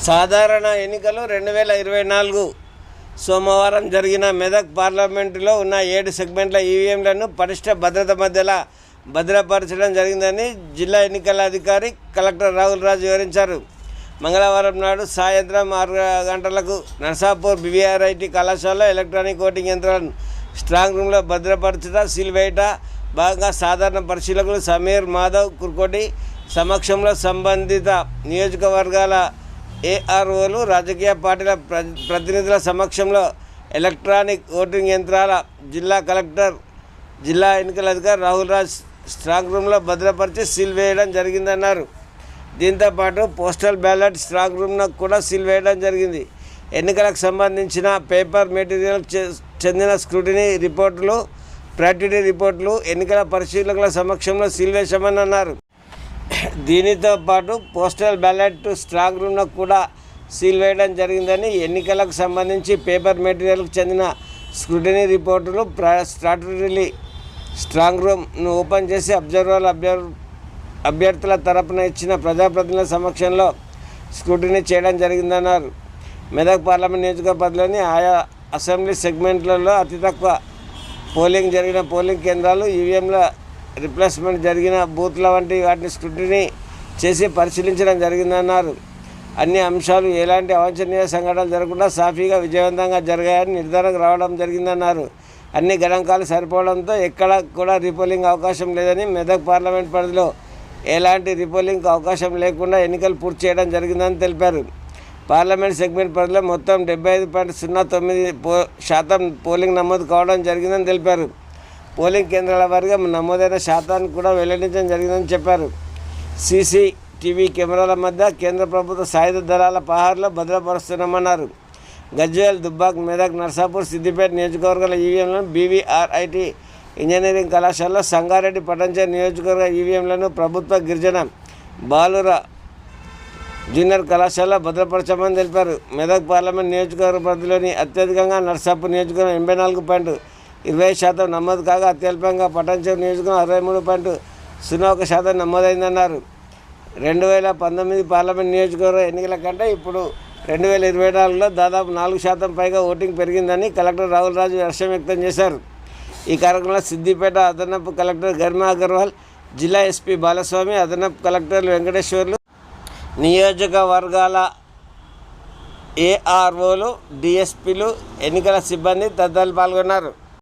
సాధారణ ఎన్నికలు 2024 సోమవారం జరిగిన మెదక్ పార్లమెంటులో ఉన్న 7 సెగ్మెంట్ల ఈవీఎంలను పటిష్ట భద్రత మధ్యలో భద్రపరచడం జరిగిందని జిల్లా ఎన్నికల అధికారి కలెక్టర్ రాహుల్ రాజ్ వివరించారు. మంగళవారం నాడు సాయంత్రం 6 గంటలకు నర్సాపూర్ BVRIT కళాశాలలో ఎలక్ట్రానిక్ ఓటింగ్ యంత్రాలను స్ట్రాంగ్ రూమ్లో భద్రపరచడం సీల్ వేయట భాగంగా సాధారణ పరిశీలకులు సమీర్ మాధవ్ కుర్కోటి సమక్షంలో సంబంధిత నియోజకవర్గాల AROలు రాజకీయ పార్టీల ప్రతినిధుల సమక్షంలో ఎలక్ట్రానిక్ ఓటింగ్ యంత్రాల జిల్లా కలెక్టర్ జిల్లా ఎన్నికల అధికారి రాహుల్ రాజ్ స్ట్రాంగ్ రూమ్లో భద్రపరిచి సీల్ వేయడం జరిగిందన్నారు. దీంతోపాటు పోస్టల్ బ్యాలెట్ స్ట్రాంగ్ రూమ్ను కూడా సీల్ వేయడం జరిగింది. ఎన్నికలకు సంబంధించిన పేపర్ మెటీరియల్ చెందిన స్క్రూటినీ రిపోర్టులు ప్రాక్టిటీ రిపోర్టులు ఎన్నికల పరిశీలకుల సమక్షంలో సీల్ వేశామని అన్నారు. దీనితో పాటు పోస్టల్ బ్యాలెట్ స్ట్రాంగ్ రూమ్ను కూడా సీల్ వేయడం జరిగిందని, ఎన్నికలకు సంబంధించి పేపర్ మెటీరియల్కు చెందిన స్క్రూటినీ రిపోర్టులు స్టాట్యూటరీ స్ట్రాంగ్ రూమ్ను ఓపెన్ చేసి అభ్యర్థుల తరపున ఇచ్చిన ప్రజాప్రతినిధుల సమక్షంలో స్క్రూటినీ చేయడం జరిగిందన్నారు. మెదక్ పార్లమెంట్ నియోజకవర్గంలోని ఆయా అసెంబ్లీ సెగ్మెంట్లలో అతి తక్కువ పోలింగ్ జరిగిన పోలింగ్ కేంద్రాలు, ఈవీఎంల రిప్లేస్మెంట్ జరిగిన బూత్ల వంటి వాటిని స్క్రూటినీ చేసి పరిశీలించడం జరిగిందన్నారు. అన్ని అంశాలు ఎలాంటి అవాంఛనీయ సంఘటనలు జరగకుండా సాఫీగా విజయవంతంగా జరిగాయని నిర్ధారణకు రావడం జరిగిందన్నారు. అన్ని గణాంకాలు సరిపోవడంతో ఎక్కడ కూడా రీపోలింగ్ అవకాశం లేదని, మెదక్ పార్లమెంట్ పరిధిలో ఎలాంటి రీపోలింగ్ అవకాశం లేకుండా ఎన్నికలు పూర్తి చేయడం జరిగిందని తెలిపారు. పార్లమెంట్ సెగ్మెంట్ పరిధిలో మొత్తం 75.09% పోలింగ్ నమోదు కావడం జరిగిందని తెలిపారు. పోలింగ్ కేంద్రాల వారీగా నమోదైన శాతాన్ని కూడా వెల్లడించడం జరిగిందని చెప్పారు. CCTV కెమెరాల మధ్య కేంద్ర ప్రభుత్వ సాయుధ దళాల పహార్లో భద్రపరుస్తున్నామన్నారు. గజ్వేల్, దుబ్బాక్, మెదక్, నర్సాపూర్, సిద్దిపేట నియోజకవర్గాల ఈవీఎంలను BVRIT ఇంజనీరింగ్ కళాశాలలో, సంగారెడ్డి పట్టణంచేరు నియోజకవర్గ ఈవీఎంలను ప్రభుత్వ గిరిజన బాలుర జూనియర్ కళాశాలలో భద్రపరచమని తెలిపారు. మెదక్ పార్లమెంట్ నియోజకవర్గ పరిధిలోని అత్యధికంగా నర్సాపూర్ నియోజకవర్గం 84.20% నమోదు కాగా, అత్యల్పంగా పట్టణంచేరు నియోజకవర్గం 63.01% నమోదైందన్నారు. 2019 పార్లమెంట్ నియోజకవర్గ ఎన్నికల కంటే ఇప్పుడు 2024లో దాదాపు 4% పైగా ఓటింగ్ పెరిగిందని కలెక్టర్ రాహుల్ రాజ్ హర్షం వ్యక్తం చేశారు. ఈ కార్యక్రమంలో సిద్దిపేట అదనపు కలెక్టర్ గరిమా అగర్వాల్, జిల్లా SP బాలస్వామి, అదనపు కలెక్టర్లు వెంకటేశ్వర్లు, నియోజకవర్గాల AROలు, DSPలు, ఎన్నికల సిబ్బంది తదితరులు పాల్గొన్నారు.